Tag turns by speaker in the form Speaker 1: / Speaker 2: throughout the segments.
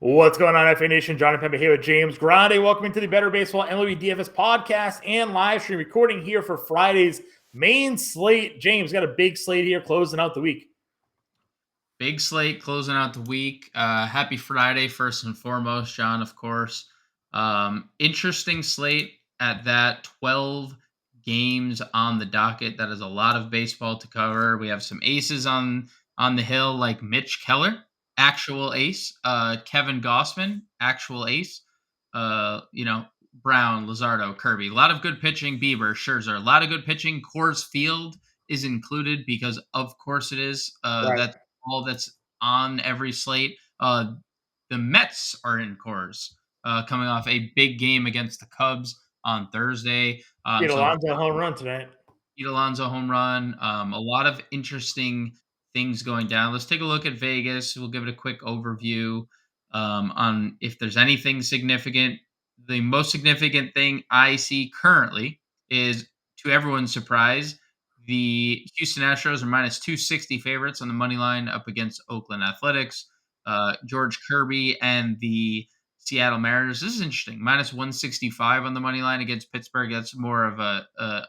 Speaker 1: What's going on, FA Nation? Jon Impemba here with James Grande. Welcome into the Better Baseball MLB DFS podcast and live stream recording here for Friday's main slate. James, got a big slate here closing out the week.
Speaker 2: Big slate closing out the week. Happy Friday, first and foremost, John, of course. Interesting slate at that. 12 games on the docket. That is a lot of baseball to cover. We have some aces on the hill, like Mitch Keller, actual ace. Kevin Gossman, actual ace. Brown, Luzardo, Kirby. A lot of good pitching. Bieber, Scherzer. A lot of good pitching. Coors Field is included because, of course, it is. That's all that's on every slate. The Mets are in Coors, coming off a big game against the Cubs on Thursday.
Speaker 1: Pete Alonso home run tonight.
Speaker 2: Pete Alonso home run. A lot of interesting things going down. Let's take a look at Vegas. We'll give it a quick overview on if there's anything significant. The most significant thing I see currently is, to everyone's surprise, the Houston Astros are minus 260 favorites on the money line up against Oakland Athletics. George Kirby and the Seattle Mariners. This is interesting. Minus 165 on the money line against Pittsburgh. That's more of a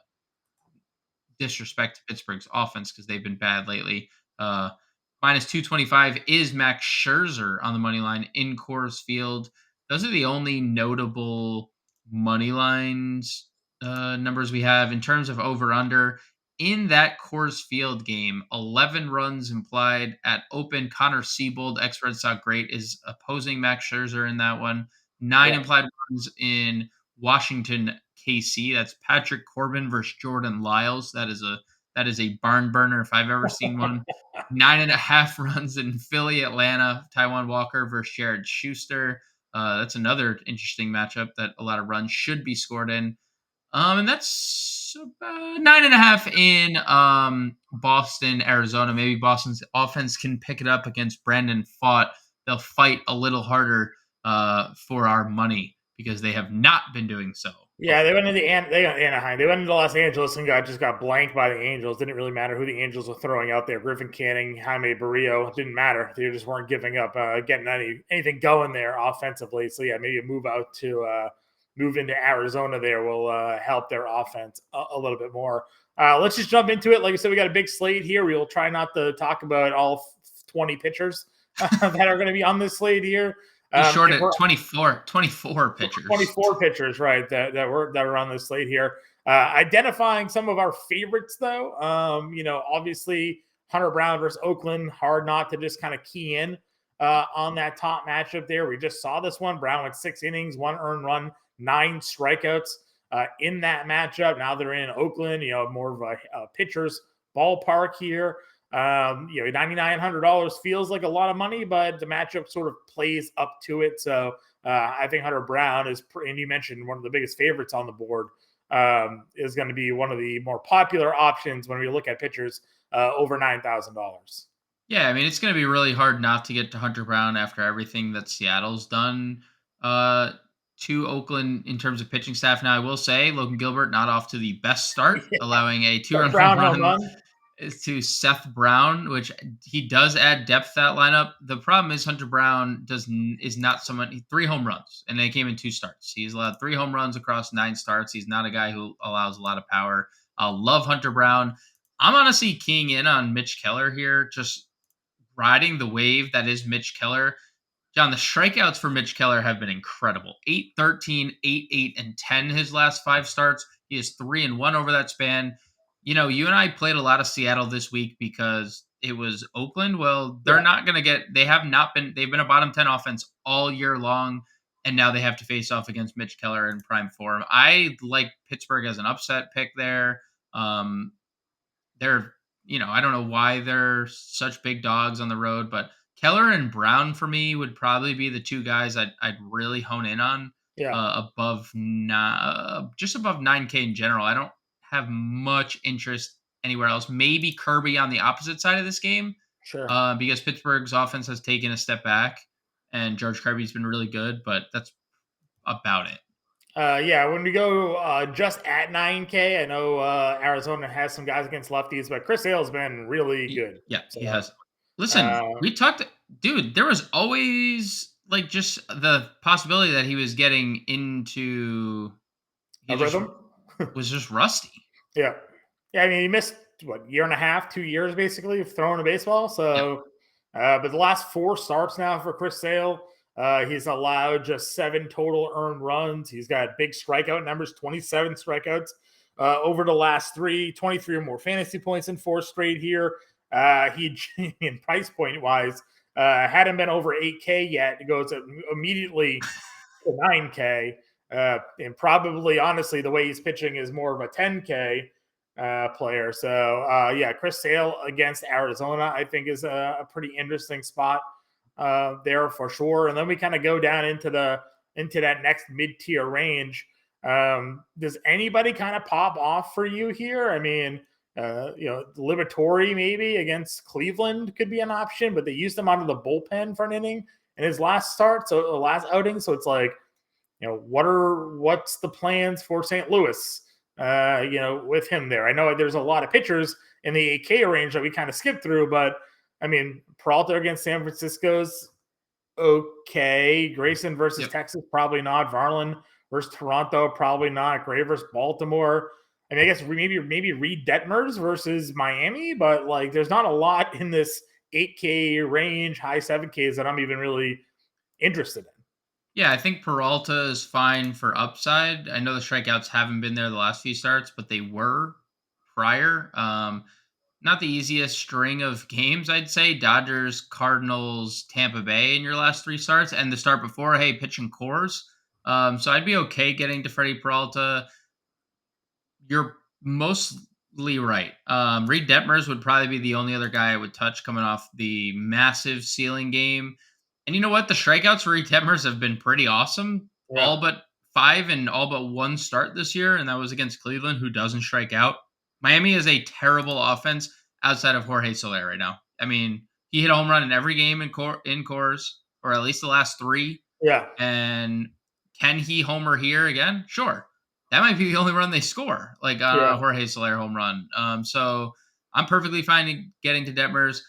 Speaker 2: disrespect to Pittsburgh's offense because they've been bad lately. Minus 225 is Max Scherzer on the money line in Coors Field. Those are the only notable money lines numbers we have in terms of over-under. In that Coors Field game, 11 runs implied at open. Connor Siebold, ex-Red Sox great, is opposing Max Scherzer in that one. 9 implied runs in Washington, KC. That's Patrick Corbin versus Jordan Lyles. That is a barn burner if I've ever seen one. 9.5 runs in Philly, Atlanta. Taijuan Walker versus Jared Schuster. That's another interesting matchup that a lot of runs should be scored in. And that's about 9.5 in Boston, Arizona. Maybe Boston's offense can pick it up against Brandon Pfaadt. They'll fight a little harder for our money because they have not been doing so.
Speaker 1: Yeah, they went into Anaheim. They went into Los Angeles and just got blanked by the Angels. Didn't really matter who the Angels were throwing out there. Griffin Canning, Jaime Barrio, it didn't matter. They just weren't giving up, getting anything going there offensively. So yeah, maybe a move into Arizona there will help their offense a little bit more. Let's just jump into it. Like I said, we got a big slate here. We will try not to talk about all 20 pitchers that are going to be on this slate here.
Speaker 2: Short at 24 pitchers.
Speaker 1: 24 pitchers, right, that were on this slate here. Identifying some of our favorites, though. Obviously, Hunter Brown versus Oakland, hard not to just kind of key in on that top matchup there. We just saw this one. Brown went 6 innings, 1 earned run, 9 strikeouts in that matchup. Now they're in Oakland, more of a pitcher's ballpark here. $9,900 feels like a lot of money, but the matchup sort of plays up to it. So I think Hunter Brown is, and you mentioned one of the biggest favorites on the board, is going to be one of the more popular options when we look at pitchers over $9,000.
Speaker 2: Yeah, I mean, it's going to be really hard not to get to Hunter Brown after everything that Seattle's done to Oakland in terms of pitching staff. Now, I will say Logan Gilbert not off to the best start, allowing a 2-run home run to Seth Brown, which he does add depth to that lineup. The problem is Hunter Brown is not someone. 3 home runs, and they came in 2 starts. He's allowed 3 home runs across 9 starts. He's not a guy who allows a lot of power. I love Hunter Brown. I'm honestly keying in on Mitch Keller here, just riding the wave that is Mitch Keller. John, the strikeouts for Mitch Keller have been incredible. 8, 13, 8, 8, and 10 his last 5 starts. He is 3-1 over that span. You and I played a lot of Seattle this week because it was Oakland. Well, they've been a bottom 10 offense all year long, and now they have to face off against Mitch Keller in prime form. I like Pittsburgh as an upset pick there. I don't know why they're such big dogs on the road, but Keller and Brown for me would probably be the 2 guys I'd really hone in on. Just above 9K in general. I don't have much interest anywhere else. Maybe Kirby on the opposite side of this game.
Speaker 1: Sure.
Speaker 2: Because Pittsburgh's offense has taken a step back and George Kirby's been really good, but that's about it.
Speaker 1: When we go just at 9K, I know Arizona has some guys against lefties, but Chris Sale's been really good.
Speaker 2: Yeah, he has. Listen, we talked, dude, there was always like just the possibility that he was getting into he
Speaker 1: A
Speaker 2: just
Speaker 1: rhythm.
Speaker 2: was just rusty.
Speaker 1: Yeah. Yeah, I mean, he missed what, year and a half, 2 years basically of throwing a baseball.
Speaker 2: Yep.
Speaker 1: So, but the last 4 starts now for Chris Sale, he's allowed just 7 total earned runs. He's got big strikeout numbers, 27 strikeouts over the last 23 or more fantasy points in 4 straight here. He, in price point wise, hadn't been over 8K yet. It goes immediately to 9K. And probably, honestly, the way he's pitching is more of a 10K player. So, yeah, Chris Sale against Arizona, I think, is a pretty interesting spot there for sure. And then we kind of go down into that next mid tier range. Does anybody kind of pop off for you here? I mean, Liberatore maybe against Cleveland could be an option, but they used him out of the bullpen for an inning in his last start, so the last outing. So it's like, what's the plans for St. Louis? With him there. I know there's a lot of pitchers in the 8K range that we kind of skipped through, but I mean, Peralta against San Francisco's okay. Grayson versus
Speaker 2: Yep.
Speaker 1: Texas, probably not. Varland versus Toronto, probably not. Gray versus Baltimore. I mean, I guess maybe Reed Detmers versus Miami, but like, there's not a lot in this 8K range, high 7Ks that I'm even really interested in.
Speaker 2: Yeah, I think Peralta is fine for upside. I know the strikeouts haven't been there the last few starts, but they were prior. Not the easiest string of games, I'd say. Dodgers, Cardinals, Tampa Bay in your last 3 starts, and the start before, hey, pitching cores. So I'd be okay getting to Freddie Peralta. You're mostly right. Reed Detmers would probably be the only other guy I would touch coming off the massive ceiling game. And you know what? The strikeouts for Reed Detmers have been pretty awesome.
Speaker 1: Yeah.
Speaker 2: All but 5 and all but 1 start this year, and that was against Cleveland, who doesn't strike out. Miami is a terrible offense outside of Jorge Soler right now. I mean, he hit a home run in every game in cores, or at least the last 3.
Speaker 1: Yeah.
Speaker 2: And can he homer here again? Sure. That might be the only run they score, like
Speaker 1: Yeah.
Speaker 2: Jorge Soler home run. So I'm perfectly fine getting to Detmers.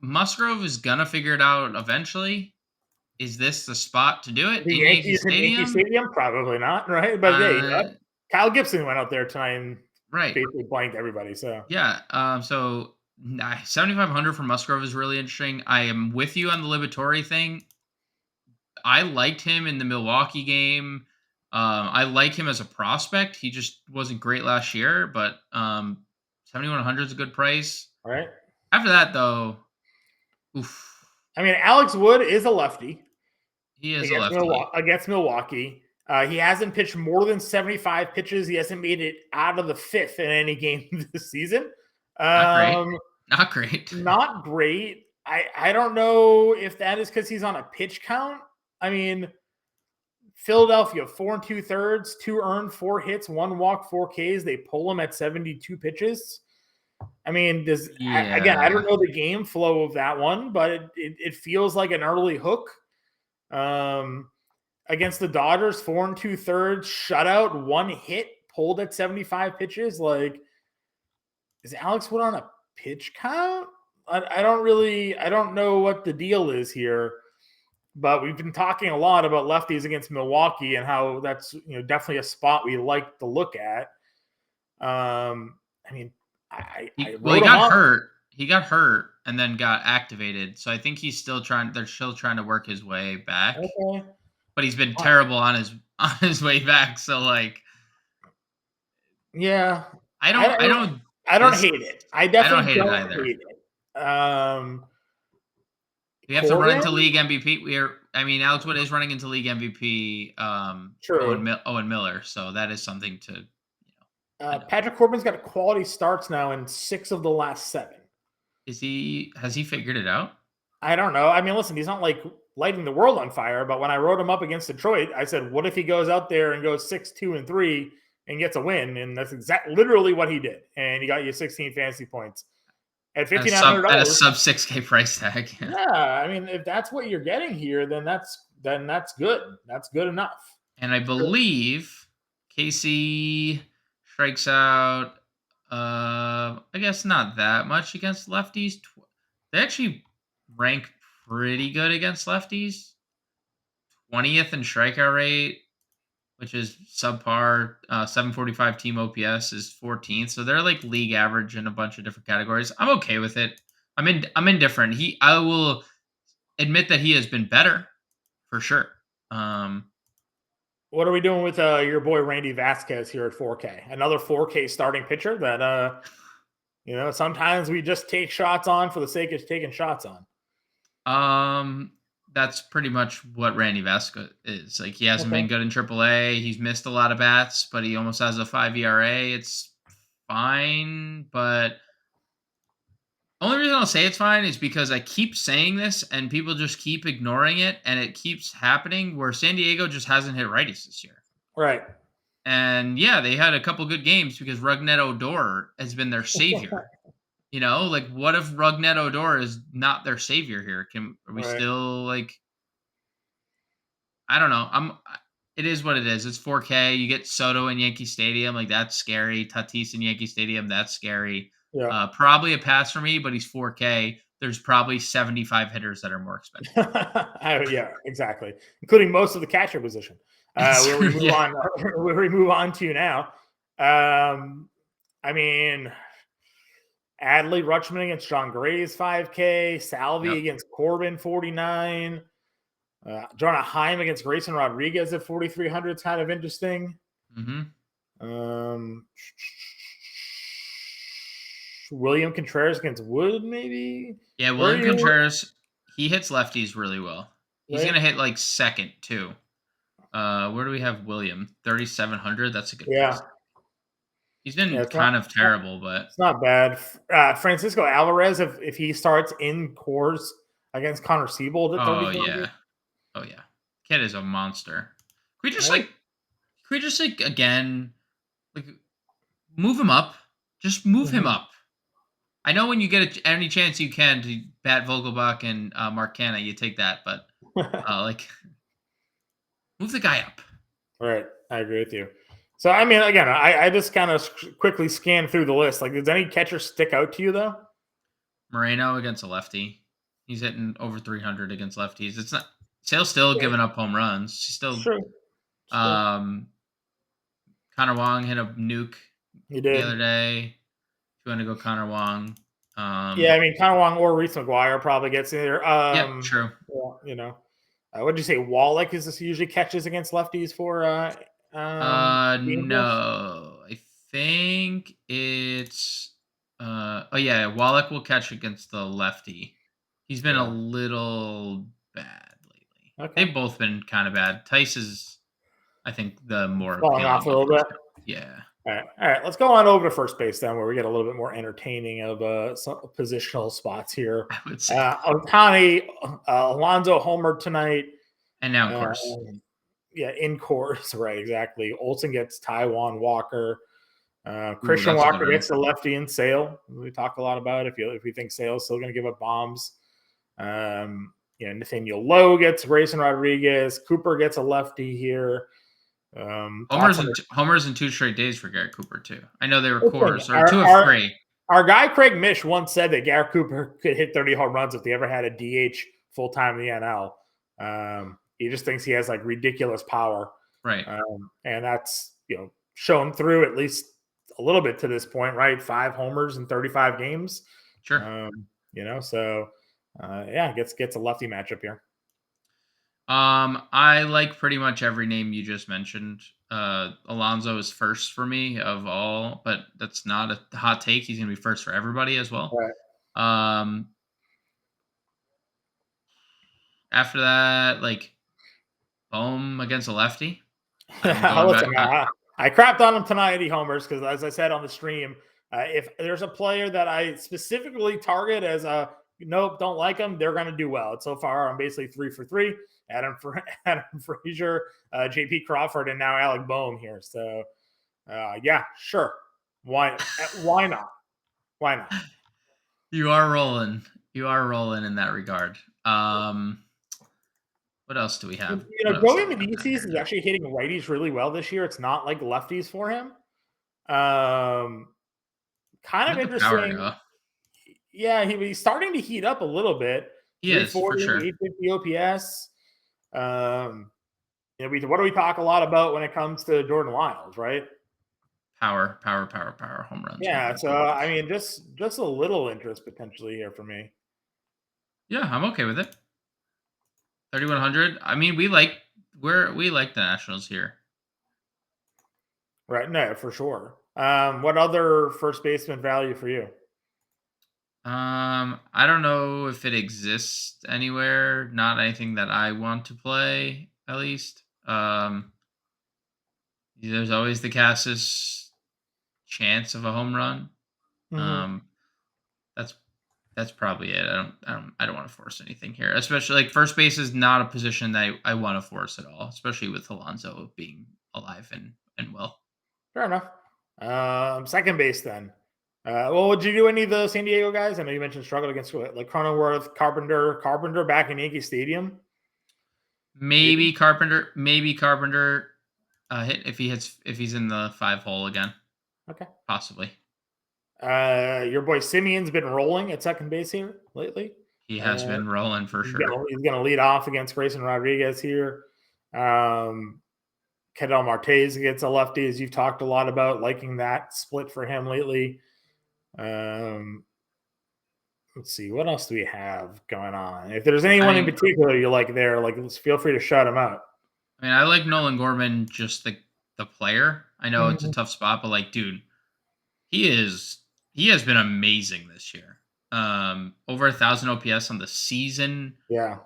Speaker 2: Musgrove is gonna figure it out eventually. Is this the spot to do it
Speaker 1: The
Speaker 2: in Yankee
Speaker 1: Yankees in Yankee
Speaker 2: Stadium?
Speaker 1: Stadium? Probably not, right? But hey,
Speaker 2: Uh,
Speaker 1: Kyle Gibson went out there tonight and
Speaker 2: right.
Speaker 1: basically blanked everybody. So
Speaker 2: Yeah. So 7,500 for Musgrove is really interesting. I am with you on the Liberatore thing. I liked him in the Milwaukee game. I like him as a prospect. He just wasn't great last year, but 7,100 is a good price.
Speaker 1: all right.
Speaker 2: After that, though, oof,
Speaker 1: I mean, Alex Wood is a lefty
Speaker 2: he is a
Speaker 1: against
Speaker 2: lefty.
Speaker 1: Milwaukee. He hasn't pitched more than 75 pitches. He hasn't made it out of the fifth in any game this season.
Speaker 2: Not great.
Speaker 1: Um,
Speaker 2: Not great.
Speaker 1: Not great. I don't know if that is because he's on a pitch count. I mean, Philadelphia 4 2/3, 2 earned, 4 hits, 1 walk, 4 Ks. They pull him at 72 pitches. I mean, again, I don't
Speaker 2: Yeah.
Speaker 1: know the game flow of that one, but it feels like an early hook. Um, Against the Dodgers, 4 2/3 shutout, 1 hit, pulled at 75 pitches. Like, is Alex Wood on a pitch count? I don't know what the deal is here, but we've been talking a lot about lefties against Milwaukee and how that's definitely a spot we like to look at. I mean, I
Speaker 2: He
Speaker 1: wrote him
Speaker 2: got
Speaker 1: up.
Speaker 2: hurt. He got hurt and then got activated. So I think he's still trying. They're still trying to work his way back.
Speaker 1: Okay.
Speaker 2: But he's been
Speaker 1: Uh,
Speaker 2: terrible on his on his way back. So like,
Speaker 1: yeah,
Speaker 2: I
Speaker 1: I
Speaker 2: don't. I
Speaker 1: don't.
Speaker 2: don't.
Speaker 1: I don't
Speaker 2: This.
Speaker 1: hate it. I
Speaker 2: I don't
Speaker 1: definitely
Speaker 2: hate it
Speaker 1: don't
Speaker 2: either.
Speaker 1: hate it.
Speaker 2: We have to run into
Speaker 1: Corbin,
Speaker 2: league MVP. I mean, Alex Wood is running into league MVP.
Speaker 1: true.
Speaker 2: Owen Miller. So that is something to kind of.
Speaker 1: Patrick Corbin's got quality starts now in 6 of the last 7.
Speaker 2: Is he? Has he figured it out?
Speaker 1: I don't know. I mean, listen, he's not like lighting the world on fire, but when I wrote him up against Detroit, I said, what if he goes out there and goes 6-2-3 and gets a win? And that's literally what he did. And he got you 16 fantasy points at
Speaker 2: At a sub at a
Speaker 1: $5,900.
Speaker 2: sub 6K price tag. Yeah.
Speaker 1: Yeah, I mean, if that's what you're getting here, then that's good. That's good enough.
Speaker 2: And I believe Casey strikes out. I guess not that much against lefties. They actually rank pretty good against lefties. 20th in strikeout rate, which is subpar. 745 team OPS is 14th, so they're like league average in a bunch of different categories. I'm okay with it. I'm indifferent. I will admit that he has been better for sure.
Speaker 1: What are we doing with your boy Randy Vasquez here at 4K? Another 4K starting pitcher that sometimes we just take shots on for the sake of taking shots on.
Speaker 2: That's pretty much what Randy Vasquez is. Like, he hasn't
Speaker 1: Okay.
Speaker 2: been good in AAA. He's missed a lot of bats, but he almost has a 5 ERA. It's fine, but only reason I'll say it's fine is because I keep saying this and people just keep ignoring it, and it keeps happening where San Diego just hasn't hit righties this year.
Speaker 1: Right.
Speaker 2: And yeah, they had a couple good games because Rugnet Odor has been their savior. Like, what if Rugnet Odor is not their savior here? Are we
Speaker 1: Right.
Speaker 2: still like? I don't know. It is what it is. It's 4K. You get Soto in Yankee Stadium, like that's scary. Tatis in Yankee Stadium, that's scary.
Speaker 1: Yeah.
Speaker 2: Probably a pass for me, but he's 4K. There's probably 75 hitters that are more expensive.
Speaker 1: Yeah, exactly, including most of the catcher position. Where we move
Speaker 2: Yeah.
Speaker 1: on, where we move on to now. I mean, Adley Rutschman against John Gray's 5K, Salvi
Speaker 2: Yep.
Speaker 1: against Corbin 49, Jonah Heim against Grayson Rodriguez at 4,300 is kind of interesting.
Speaker 2: Mm-hmm.
Speaker 1: William Contreras against Wood, maybe.
Speaker 2: Yeah, William Contreras, he hits lefties really well. He's
Speaker 1: Right?
Speaker 2: gonna hit like second too. Where do we have William? 3,700. That's a good
Speaker 1: Yeah.
Speaker 2: price. He's been
Speaker 1: It's
Speaker 2: kind of terrible, but
Speaker 1: it's not bad. Francisco Alvarez, if he starts in course against Connor Siebold at 3,400.
Speaker 2: oh yeah, kid is a monster. Can
Speaker 1: Right?
Speaker 2: we just like again, like move him up? Just move him
Speaker 1: Mhm.
Speaker 2: up. I know when you get any chance you can to bat Vogelbach and Mark Canha, you take that, but like move the guy up.
Speaker 1: Right. I agree with you. So, I mean, again, I just kind of quickly scan through the list. Like, does any catcher stick out to you, though?
Speaker 2: Moreno against a lefty. He's hitting over 300 against lefties. It's not. Sale's still
Speaker 1: Yeah,
Speaker 2: giving up home runs. He's still.
Speaker 1: sure. True.
Speaker 2: Um, Connor Wong hit a nuke
Speaker 1: You
Speaker 2: the
Speaker 1: did.
Speaker 2: other day. If you want to go Connor Wong.
Speaker 1: Yeah, I mean, Connor Wong or Reese McGuire probably gets in there.
Speaker 2: Yep, true.
Speaker 1: What did you say? Wallach is this usually catches against lefties for the Angels?
Speaker 2: No, I think it's. Oh yeah, Wallach will catch against the lefty. He's been a
Speaker 1: Yeah.
Speaker 2: little bad lately.
Speaker 1: Okay.
Speaker 2: They've both been kind of bad. Tice is, I think, the more
Speaker 1: Falling off
Speaker 2: appealing
Speaker 1: a
Speaker 2: of
Speaker 1: little
Speaker 2: those
Speaker 1: bit.
Speaker 2: two. Yeah.
Speaker 1: All right. Let's go on over to first base then, where we get a little bit more entertaining of some positional spots here.
Speaker 2: I would say.
Speaker 1: Ohtani, Alonso homer tonight.
Speaker 2: And now, of course.
Speaker 1: Yeah, in course, right? Exactly. Olsen gets Taiwan Walker.
Speaker 2: Ooh,
Speaker 1: Christian
Speaker 2: that's a good
Speaker 1: Walker
Speaker 2: one.
Speaker 1: gets the lefty in Sale. We talk a lot about it. If we think Sale's still going to give up bombs. Nathaniel Lowe gets Grayson Rodriguez. Cooper gets a lefty here.
Speaker 2: Homers in 2 straight days for Garrett Cooper too. I know they were
Speaker 1: Listen,
Speaker 2: cores or 2 of 3.
Speaker 1: our guy Craig Mish once said that Garrett Cooper could hit 30 home runs if they ever had a DH full time in the NL. He just thinks he has like ridiculous power,
Speaker 2: Right?
Speaker 1: and that's shown through at least a little bit to this point, right? 5 homers in 35 games.
Speaker 2: Sure.
Speaker 1: Gets a lefty matchup here.
Speaker 2: I like pretty much every name you just mentioned. Alonso is first for me of all, but that's not a hot take. He's gonna be first for everybody as well.
Speaker 1: Right.
Speaker 2: After that, like Bohm against a lefty. I'm going
Speaker 1: Listen,
Speaker 2: back.
Speaker 1: I crapped on him tonight. He homers because, as I said on the stream, if there's a player that I specifically target as a nope, don't like him, they're going to do well. And so far, I'm basically 3 for 3. Adam Frazier, JP Crawford, and now Alec Bohm here. So, yeah, sure. Why not? Why not?
Speaker 2: You are rolling. You are rolling in that regard. What else do we have?
Speaker 1: Joey Medicis is actually hitting righties really well this year. It's not like lefties for him. Kind of interesting. Yeah, he's starting to heat up a little bit.
Speaker 2: He is for
Speaker 1: 340,
Speaker 2: sure.
Speaker 1: 850 OPS. What do we talk a lot about when it comes to Jordan Lyles, right?
Speaker 2: Power, home runs,
Speaker 1: Yeah, so
Speaker 2: goals.
Speaker 1: I mean, just a little interest potentially here for me.
Speaker 2: Yeah, I'm okay with it. 3,100. I mean, we like the Nationals here.
Speaker 1: Right, no, for sure. What other first baseman value for you?
Speaker 2: I don't know if it exists anywhere. Not anything that I want to play, at least. There's always the Cassis chance of a home run.
Speaker 1: Mhm.
Speaker 2: Um, that's that's probably it. I don't want to force anything here. Especially like first base is not a position that I want to force at all, especially with Alonso being alive and well.
Speaker 1: Fair enough. Second base then. Well, would you do any of the San Diego guys? I know you mentioned struggled against like Cronenworth, Carpenter back in Yankee Stadium. Maybe.
Speaker 2: Maybe Carpenter hit if he's in the 5 hole again,
Speaker 1: Okay.
Speaker 2: possibly.
Speaker 1: Your boy Simeon's been rolling at second base here lately.
Speaker 2: He has
Speaker 1: Uh,
Speaker 2: been rolling for sure.
Speaker 1: he's gonna lead off against Grayson Rodriguez here. Um, Kedal Martes against a lefty, as you've talked a lot about, liking that split for him lately. Um, let's see, what else do we have going on? If there's
Speaker 2: I
Speaker 1: anyone in
Speaker 2: mean,
Speaker 1: particular you like there, like feel free to shout him out.
Speaker 2: I like Nolan Gorman, just the player. I know it's a
Speaker 1: Mhm.
Speaker 2: tough spot, but like, dude, he is he has been amazing this year. Over 1,000 OPS on the season.
Speaker 1: Yeah,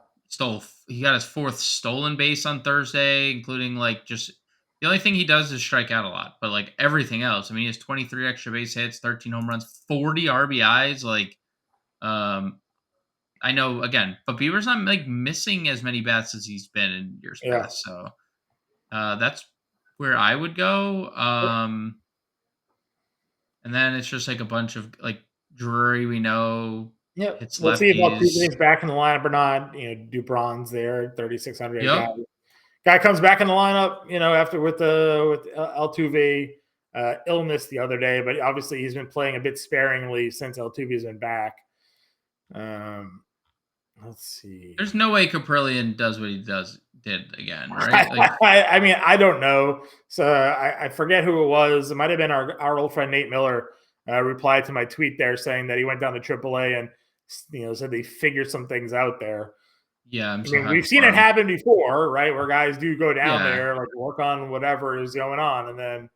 Speaker 2: He got his fourth stolen base on Thursday, including like just the only thing he does is strike out a lot, but like everything else. I mean, he has 23 extra base hits, 13 home runs, 40 RBIs. Like, um, I know again, but Bieber's not like missing as many bats as he's been in years
Speaker 1: yeah.
Speaker 2: past. So that's where I would go. And then it's just like a bunch of like Drury, we know,
Speaker 1: Yep.
Speaker 2: hits
Speaker 1: We'll see if
Speaker 2: lefties.
Speaker 1: Altuve's back in the lineup or not. Dubron's there, 3,600 guy.
Speaker 2: Yep.
Speaker 1: Guy comes back in the lineup, after with Altuve illness the other day, but obviously he's been playing a bit sparingly since Altuve's been back. Um, let's see.
Speaker 2: There's no way Caprillion does what he did again, right? Like,
Speaker 1: I mean, I don't know. So I forget who it was. It might have been our old friend Nate Miller replied to my tweet there saying that he went down to AAA and said they figured some things out there.
Speaker 2: yeah, I'm
Speaker 1: I
Speaker 2: so
Speaker 1: mean, we've
Speaker 2: happy
Speaker 1: seen
Speaker 2: for
Speaker 1: it
Speaker 2: him.
Speaker 1: happen before, right? Where guys do go down
Speaker 2: Yeah,
Speaker 1: there, like work on whatever is going on, and then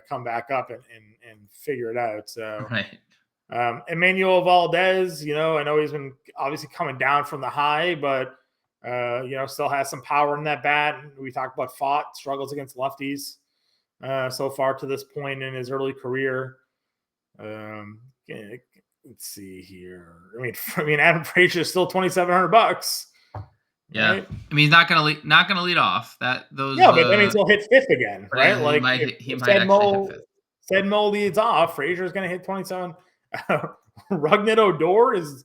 Speaker 1: come back up and figure it out. So
Speaker 2: right.
Speaker 1: Emmanuel Valdez, I know he's been obviously coming down from the high, but still has some power in that bat. We talked about Fott struggles against lefties so far to this point in his early career. Let's see here. I mean, Adam Frazier is still $2,700,
Speaker 2: Yeah,
Speaker 1: right?
Speaker 2: I mean, he's not gonna lead off. That those,
Speaker 1: Yeah, but that means he'll hit fifth again,
Speaker 2: but
Speaker 1: right?
Speaker 2: he
Speaker 1: Like
Speaker 2: might
Speaker 1: if,
Speaker 2: hit, he
Speaker 1: if
Speaker 2: might actually hit fifth.
Speaker 1: Said Mo leads off, Frazier's going to hit 27. Rugnet Odor is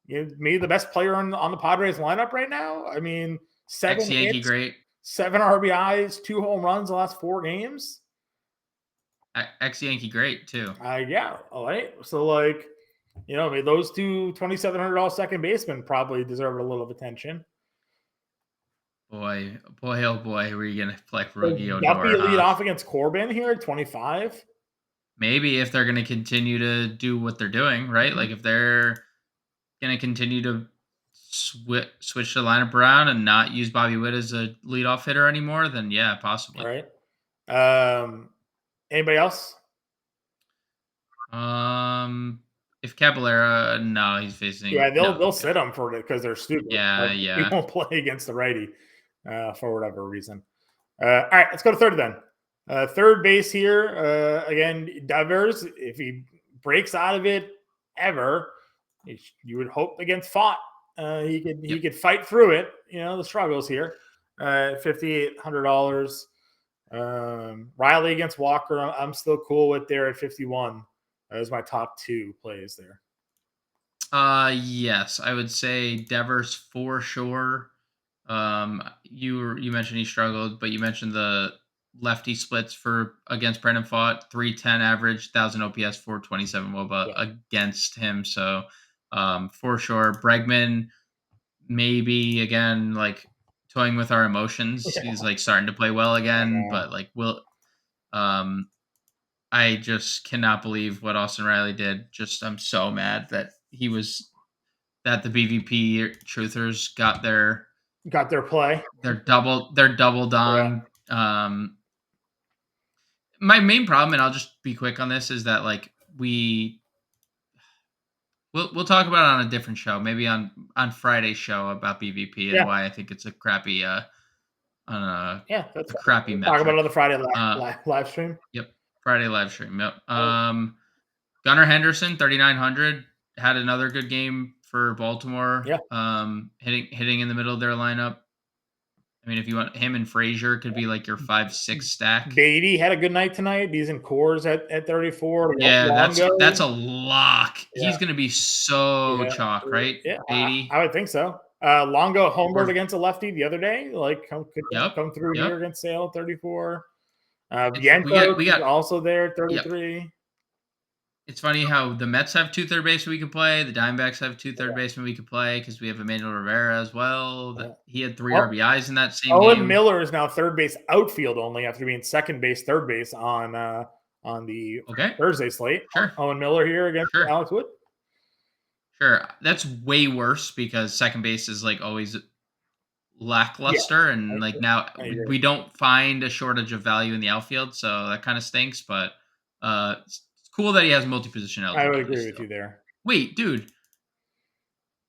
Speaker 1: maybe the best player on the Padres lineup right now. I mean,
Speaker 2: Ex
Speaker 1: seven
Speaker 2: Yankee
Speaker 1: hits,
Speaker 2: great,
Speaker 1: 7 RBIs, 2 home runs the last 4 games.
Speaker 2: ex Yankee great too.
Speaker 1: Yeah, all right. So like, I mean, those two $2,700 second basemen probably deserve a little of attention.
Speaker 2: Boy, oh boy, were you gonna play
Speaker 1: Does
Speaker 2: rookie
Speaker 1: Duffy
Speaker 2: Odor,
Speaker 1: lead
Speaker 2: huh?
Speaker 1: off against Corbin here at 25?
Speaker 2: Maybe if they're gonna continue to do what they're doing, right?
Speaker 1: Mhm.
Speaker 2: Like if they're gonna continue to switch the lineup around and not use Bobby Witt as a leadoff hitter anymore, then yeah,
Speaker 1: All
Speaker 2: possibly.
Speaker 1: right. Um, Anybody else?
Speaker 2: Um, if Caballera, no, he's
Speaker 1: Yeah,
Speaker 2: facing
Speaker 1: they'll
Speaker 2: no.
Speaker 1: they'll
Speaker 2: Yeah,
Speaker 1: sit him for it because they're stupid.
Speaker 2: yeah,
Speaker 1: Like he
Speaker 2: yeah.
Speaker 1: won't play against the righty for whatever reason. All right, let's go to third then. Third base here again. Devers, if he breaks out of it ever, you would hope against Fott he
Speaker 2: Yep.
Speaker 1: could fight through it. The struggles here. $5,800. Riley against Walker, I'm still cool with there at 51. That is my top two plays there.
Speaker 2: Yes, I would say Devers for sure. You mentioned he struggled, but you mentioned the lefty splits for against Brendan Fott, 310 average, 1,000 OPS, 427 WOBA
Speaker 1: Yeah.
Speaker 2: against him. So, for sure, Bregman. maybe again, like toying with our emotions.
Speaker 1: Yeah,
Speaker 2: He's like starting to play well
Speaker 1: I
Speaker 2: again,
Speaker 1: know.
Speaker 2: but like um I just cannot believe what Austin Riley did. Just I'm so mad that the BVP truthers got
Speaker 1: Got their play.
Speaker 2: their doubled
Speaker 1: Yeah.
Speaker 2: on. My main problem, and I'll just be quick on this, is that like we'll talk about it on a different show, maybe on Friday's show about BVP and
Speaker 1: Yeah.
Speaker 2: why I think it's a crappy on
Speaker 1: Yeah. That's
Speaker 2: a
Speaker 1: fine.
Speaker 2: crappy
Speaker 1: We'll talk about
Speaker 2: metric.
Speaker 1: it on the Friday
Speaker 2: Uh,
Speaker 1: live stream.
Speaker 2: yep, Friday live stream. Yep.
Speaker 1: Oh,
Speaker 2: Gunnar Henderson, 3,900, had another good game for Baltimore.
Speaker 1: yeah.
Speaker 2: Hitting in the middle of their lineup. I mean, if you want him and Frazier, could be like your 5-6 stack.
Speaker 1: Beatty had a good night tonight. He's in cores at 34.
Speaker 2: Yeah, that's
Speaker 1: Longo.
Speaker 2: a lock.
Speaker 1: Yeah.
Speaker 2: He's gonna be so
Speaker 1: Yeah.
Speaker 2: chalk, right?
Speaker 1: Yeah.
Speaker 2: Beatty.
Speaker 1: I would think so. Longo homered
Speaker 2: Or
Speaker 1: against a lefty the other day. Like, could
Speaker 2: yep,
Speaker 1: come through here
Speaker 2: yep.
Speaker 1: against Sale at 34.
Speaker 2: We got
Speaker 1: Vientos
Speaker 2: we
Speaker 1: is
Speaker 2: got
Speaker 1: also there at
Speaker 2: yep.
Speaker 1: 33.
Speaker 2: It's funny how the Mets have two third basemen we could play. The Diamondbacks have two third basemen we could play because we have Emmanuel Rivera as well.
Speaker 1: Yeah.
Speaker 2: He had three
Speaker 1: Oh,
Speaker 2: RBIs in that same
Speaker 1: Owen
Speaker 2: game.
Speaker 1: Miller is now third base outfield only after being second base, third base on the
Speaker 2: Okay,
Speaker 1: Thursday slate.
Speaker 2: sure,
Speaker 1: Owen Miller here against
Speaker 2: sure,
Speaker 1: Alex Wood.
Speaker 2: sure. That's way worse because second base is like always
Speaker 1: Yeah,
Speaker 2: lackluster,
Speaker 1: I,
Speaker 2: and like now
Speaker 1: I agree.
Speaker 2: we don't find a shortage of value in the outfield, so that kind of stinks. But it's cool that he has multi-position
Speaker 1: I would
Speaker 2: eligibility
Speaker 1: agree with you
Speaker 2: still.
Speaker 1: there.
Speaker 2: Wait, dude,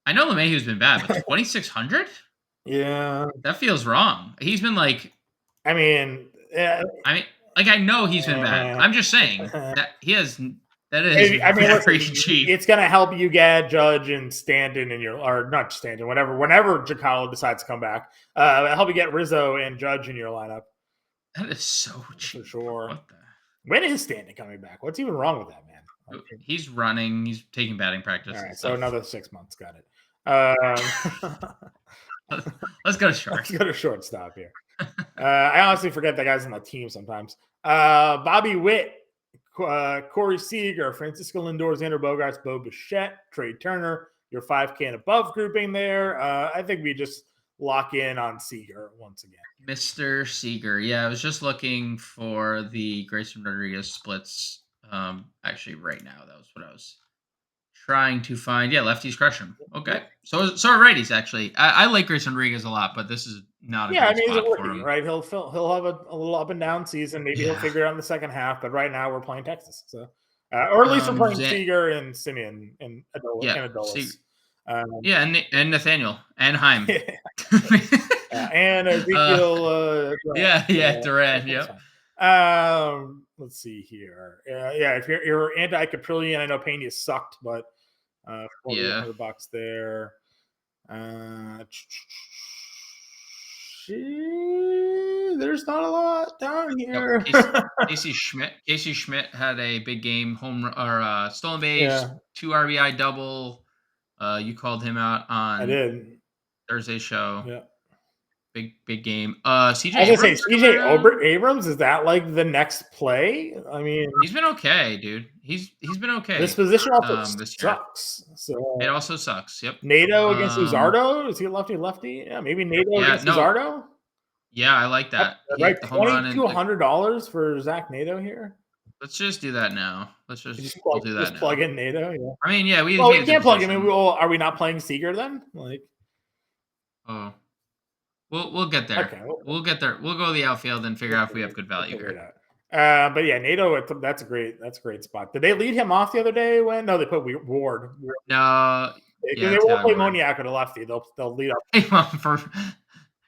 Speaker 2: I know LeMahieu's been bad, but 2,600?
Speaker 1: Yeah,
Speaker 2: That feels wrong. He's been like,
Speaker 1: I mean,
Speaker 2: I mean, like I know he's been bad. I'm just saying that that is
Speaker 1: listen,
Speaker 2: very cheap.
Speaker 1: it's going to help you get Judge and Stanton in your, or not Stanton, whenever Giancarlo decides to come back. It'll help you get Rizzo and Judge in your lineup
Speaker 2: That is so
Speaker 1: for
Speaker 2: cheap, bro.
Speaker 1: sure.
Speaker 2: What the?
Speaker 1: When is Stanton coming back? What's even wrong with that man?
Speaker 2: He's running. He's taking batting
Speaker 1: All
Speaker 2: practice and
Speaker 1: right, so
Speaker 2: stuff.
Speaker 1: another 6 months. Got it. Um,
Speaker 2: Let's go
Speaker 1: let's
Speaker 2: short.
Speaker 1: go to shortstop here. I honestly forget that guy's on the team sometimes. Bobby Witt, Corey Seager, Francisco Lindor, Xander Bogaerts, Bo Bichette, Trey Turner, your 5K and above grouping there. I think we just lock in on Seager once again.
Speaker 2: Mr. Seager. Yeah, I was just looking for the Grayson Rodriguez splits. Actually, right now, that was what I was trying to find. Yeah, lefties crush him. Okay,
Speaker 1: Yep.
Speaker 2: so are righties. Actually, I like Grayson Rodriguez a lot, but this is not a
Speaker 1: Yeah, I
Speaker 2: great
Speaker 1: mean he's a
Speaker 2: spot for
Speaker 1: rookie,
Speaker 2: him.
Speaker 1: right? He'll have a little up and down season. Maybe he'll
Speaker 2: Yeah.
Speaker 1: figure it out in the second half. But right now we're playing Texas, so or at least we're playing
Speaker 2: Zan-
Speaker 1: Seager and Simeon and
Speaker 2: yeah,
Speaker 1: Adolis.
Speaker 2: yeah, and Nathaniel and Heim.
Speaker 1: And
Speaker 2: uh,
Speaker 1: Ezekiel.
Speaker 2: yeah, Duran.
Speaker 1: That's
Speaker 2: Yep.
Speaker 1: fine. Let's see here. Yeah, if you're anti-Caprillion, I know Pena sucked, but
Speaker 2: Yeah.
Speaker 1: $4,800 there. There's not a lot down
Speaker 2: Yep.
Speaker 1: here.
Speaker 2: Casey Schmidt had a big game, stolen base,
Speaker 1: Yeah,
Speaker 2: 2 RBI double. You called him out
Speaker 1: I
Speaker 2: on
Speaker 1: did.
Speaker 2: Thursday show.
Speaker 1: Yeah.
Speaker 2: Big game.
Speaker 1: I was
Speaker 2: CJ
Speaker 1: gonna say
Speaker 2: Abrams coming
Speaker 1: CJ
Speaker 2: around.
Speaker 1: Abrams, is that like the next play? I mean,
Speaker 2: He's been okay, dude. He's been
Speaker 1: this
Speaker 2: okay.
Speaker 1: position also
Speaker 2: This year.
Speaker 1: sucks. So
Speaker 2: It also sucks. Yep.
Speaker 1: NATO against
Speaker 2: Um.
Speaker 1: Luzardo? Is he lefty? Yeah, maybe NATO
Speaker 2: Yeah.
Speaker 1: against
Speaker 2: No.
Speaker 1: Luzardo.
Speaker 2: Yeah, I like that. He
Speaker 1: Right,
Speaker 2: hit the home run and
Speaker 1: $2,200 for Zach NATO here.
Speaker 2: let's just do that now. We'll do that
Speaker 1: Just plug
Speaker 2: now.
Speaker 1: in NATO. Yeah.
Speaker 2: I mean, yeah, we
Speaker 1: Well,
Speaker 2: need
Speaker 1: we
Speaker 2: the
Speaker 1: can't plug him in.
Speaker 2: position.
Speaker 1: Are we not playing Seager then? Like,
Speaker 2: Oh, we'll get there.
Speaker 1: okay,
Speaker 2: We'll get there. We'll go to the outfield and figure out if we have good value
Speaker 1: figure it
Speaker 2: here.
Speaker 1: out. But yeah, NATO. That's a great spot. Did they lead him off the other day? When no, they put Ward.
Speaker 2: No, yeah,
Speaker 1: They won't
Speaker 2: Taylor
Speaker 1: play
Speaker 2: Ward.
Speaker 1: Moniak at a lefty. They'll lead up.
Speaker 2: For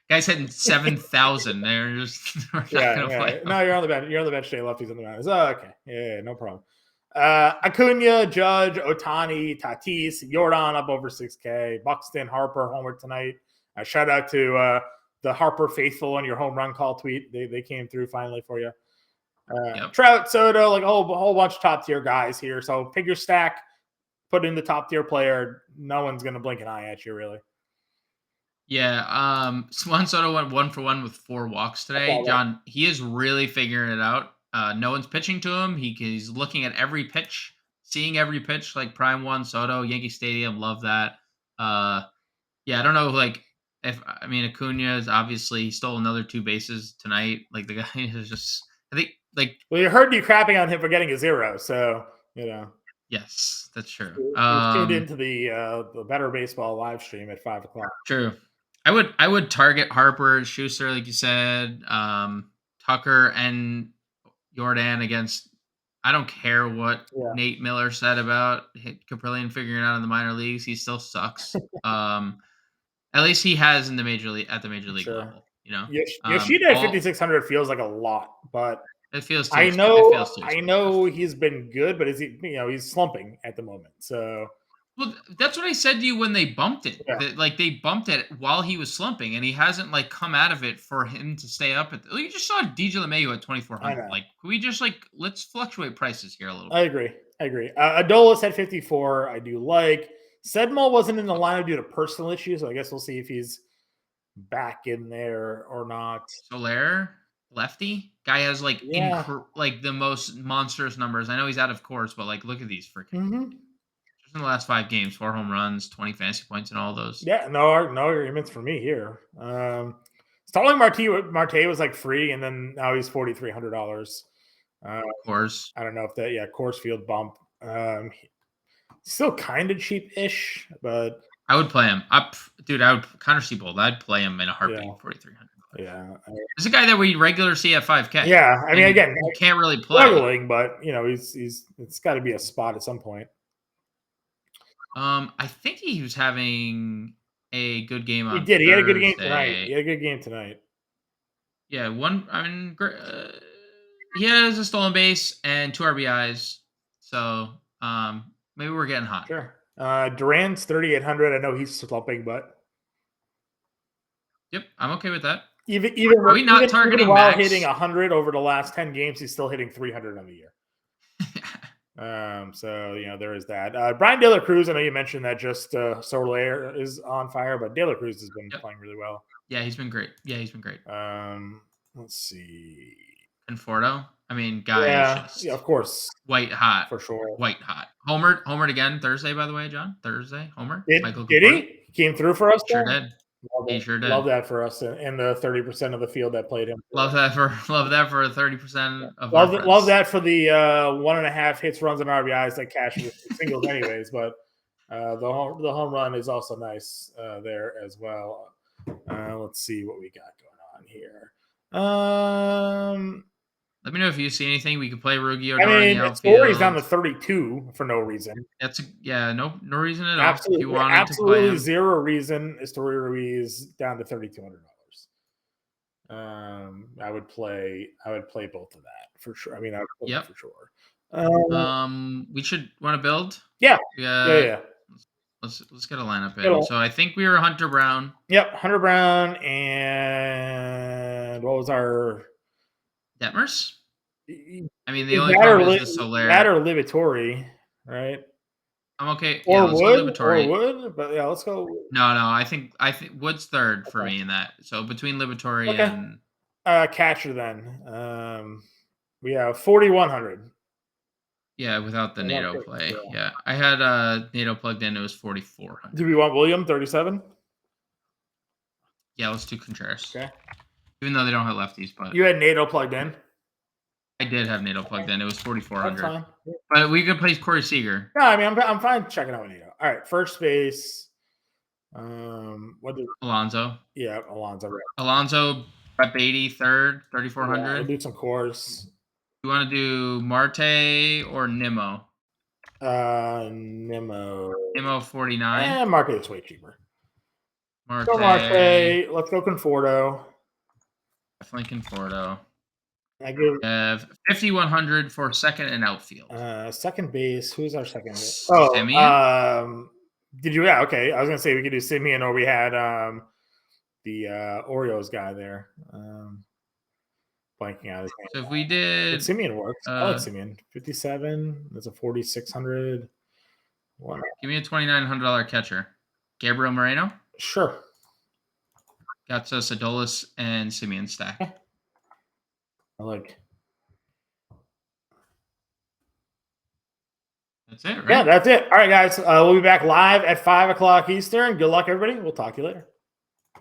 Speaker 2: guys hitting 7,000, they're just we're not gonna play.
Speaker 1: No, you're on the bench. You're on the bench today. Lefties on the mound. Oh, okay. Yeah, no problem. Acuna, Judge, Otani, Tatis, Jordan up over 6K. Buxton, Harper, homer tonight. Shout out to the Harper faithful on your home run call tweet. They came through finally for you.
Speaker 2: Yep.
Speaker 1: Trout, Soto, like a whole bunch of top tier guys here. So pick your stack, put in the top tier player. No one's gonna blink an eye at you, really.
Speaker 2: Yeah. Juan Soto went 1-for-1 with 4 walks today. John, he is really figuring it out. No one's pitching to him. He's looking at every pitch, seeing every pitch like Prime Juan Soto, Yankee Stadium. Love that. Yeah, I don't know, like, if I mean, Acuna is obviously stole another 2 bases tonight. Like, the guy is just I think, like
Speaker 1: Well, you heard you crapping on him for getting a 0, so, you know.
Speaker 2: yes, that's true.
Speaker 1: He was tuned into the Better Baseball live stream at 5 o'clock.
Speaker 2: True. I would target Harper, Schuster, like you said, Tucker, and Jordan against. I don't care what
Speaker 1: Yeah,
Speaker 2: Nate Miller said about Caprillion figuring it out in the minor leagues. He still sucks. At least he has in the major league at the major league
Speaker 1: sure.
Speaker 2: level. You know,
Speaker 1: Yoshida at
Speaker 2: all
Speaker 1: 5,600 feels like a lot, but
Speaker 2: it feels too
Speaker 1: I
Speaker 2: expensive. It
Speaker 1: know
Speaker 2: feels too
Speaker 1: I
Speaker 2: expensive.
Speaker 1: know he's been good, but is he? He's slumping at the moment. So
Speaker 2: Well, that's what I said to you when they bumped it.
Speaker 1: yeah,
Speaker 2: That like they bumped it while he was slumping, and he hasn't like come out of it for him to stay up at. You just saw DJ LeMahieu at
Speaker 1: I
Speaker 2: 2,400.
Speaker 1: know.
Speaker 2: Like, can we just like let's fluctuate prices here a little
Speaker 1: I
Speaker 2: bit?
Speaker 1: agree. I agree. Adolis at 54. I do like. Sedmol wasn't in the lineup due to personal issues, so I guess we'll see if he's back in there or not.
Speaker 2: Soler, lefty guy has like
Speaker 1: Yeah.
Speaker 2: like the most monstrous numbers. I know he's out of course, but like look at these freaking
Speaker 1: Hmm.
Speaker 2: just in the last 5 games, 4 home runs, 20 fantasy points, and all those.
Speaker 1: Yeah. No agreements for me here. Starling Marte was like free, and then now he's $4,300. Uh,
Speaker 2: Of course,
Speaker 1: I don't know if that. Yeah, Coors Field bump. Still kind of cheap-ish, but
Speaker 2: I would play him. Dude, I would Connor Seabold. I'd play him in a
Speaker 1: yeah,
Speaker 2: heartbeat. $4,300.
Speaker 1: yeah,
Speaker 2: This is a guy that we regularly see at 5K,
Speaker 1: yeah. I mean,
Speaker 2: and
Speaker 1: again,
Speaker 2: you can't really play.
Speaker 1: struggling, but he's it's got to be a spot at some point.
Speaker 2: I think he was having a good game
Speaker 1: He
Speaker 2: on
Speaker 1: did. He had a good game tonight.
Speaker 2: Thursday.
Speaker 1: He had a good game tonight.
Speaker 2: Yeah, one. I mean, he has a stolen base and 2 RBIs. So maybe we're getting hot.
Speaker 1: Sure. Duran's 3,800. I know he's slumping, but
Speaker 2: Yep, I'm okay with that.
Speaker 1: even
Speaker 2: Are we not
Speaker 1: even
Speaker 2: targeting
Speaker 1: while hitting
Speaker 2: Max?
Speaker 1: 100 over the last 10 games, he's still hitting 300 on the year. So there is that. Brian De La Cruz, I know you mentioned that just Soler is on fire, but De La Cruz has been
Speaker 2: Yep.
Speaker 1: playing really well.
Speaker 2: Yeah, he's been great.
Speaker 1: Let's see.
Speaker 2: Conforto. I mean, guy is
Speaker 1: Yeah, of
Speaker 2: just
Speaker 1: course,
Speaker 2: white hot.
Speaker 1: for sure.
Speaker 2: White hot. Homered again Thursday, by the way, John. Thursday, Homer. Michael
Speaker 1: Did
Speaker 2: Conforto.
Speaker 1: he? He came through for us
Speaker 2: Sure
Speaker 1: there?
Speaker 2: did.
Speaker 1: Love
Speaker 2: He
Speaker 1: it.
Speaker 2: sure
Speaker 1: Love
Speaker 2: did.
Speaker 1: that for us and the 30% of the field that played him.
Speaker 2: Love that for 30% of our
Speaker 1: Love
Speaker 2: friends.
Speaker 1: that for the 1.5 hits, runs, and RBIs that cash with singles, anyways. But the home run is also nice there as well. Let's see what we got going on here.
Speaker 2: Let me know if you see anything. We could play Ruggie
Speaker 1: I
Speaker 2: Odor in the
Speaker 1: mean, Story's down to
Speaker 2: outfield.
Speaker 1: 32 for no reason.
Speaker 2: No reason at all. If you wanted to play
Speaker 1: Absolutely
Speaker 2: him,
Speaker 1: zero reason. Story Ruiz down to $3,200. I would play both of that for sure. I mean, I would play
Speaker 2: yep.
Speaker 1: for sure.
Speaker 2: We should want to build.
Speaker 1: Yeah,
Speaker 2: Yeah.
Speaker 1: yeah.
Speaker 2: Let's get a lineup in.
Speaker 1: It'll,
Speaker 2: So I think we were Hunter Brown.
Speaker 1: Yep, Hunter Brown and what was our
Speaker 2: Detmers. I mean, the only
Speaker 1: that or
Speaker 2: problem is the Soler.
Speaker 1: Livatori, right?
Speaker 2: I'm okay. Yeah,
Speaker 1: Or
Speaker 2: let's go Liberatory.
Speaker 1: Wood, but yeah, let's go.
Speaker 2: No. I think Wood's third for me in that. So between Liberatory
Speaker 1: Okay.
Speaker 2: and
Speaker 1: Catcher then. We have 4,100.
Speaker 2: yeah, without the NATO play.
Speaker 1: Yeah.
Speaker 2: Yeah, I had NATO plugged in. It was 4,400.
Speaker 1: Do we want William 37?
Speaker 2: Yeah, let's do Contreras.
Speaker 1: Okay.
Speaker 2: Even though they don't have lefties, but
Speaker 1: You had NATO plugged in.
Speaker 2: I did have NATO plugged in. It was 4,400.
Speaker 1: That's fine.
Speaker 2: But we could play Corey Seager.
Speaker 1: No, I mean I'm fine checking out NATO. All right, first base. What did
Speaker 2: Alonso.
Speaker 1: Yeah, Alonso. Right.
Speaker 2: Alonso, rep 80, third,
Speaker 1: Yeah,
Speaker 2: 3,400.
Speaker 1: we'll do some cores.
Speaker 2: You want to do Marte or Nimmo?
Speaker 1: Nimmo.
Speaker 2: Nimmo 49.
Speaker 1: Market's way cheaper.
Speaker 2: Marte.
Speaker 1: Go Marte. Let's go Conforto.
Speaker 2: Definitely Conforto.
Speaker 1: I give
Speaker 2: 5,100 for second and outfield.
Speaker 1: second base. Who's our second base?
Speaker 2: Simeon?
Speaker 1: Did you? Yeah, okay. I was gonna say we could do Simeon, or we had the Oreos guy there. Blanking out his name.
Speaker 2: So if we did,
Speaker 1: but Simeon works. I like Simeon. 57. That's a 4,600.
Speaker 2: Give me a $2,900 catcher. Gabriel Moreno.
Speaker 1: Sure.
Speaker 2: Got us Adolis and Simeon stack.
Speaker 1: I like.
Speaker 2: That's it, right?
Speaker 1: Yeah, that's it. All right, guys. We'll be back live at 5 o'clock Eastern. Good luck, everybody. We'll talk to you later.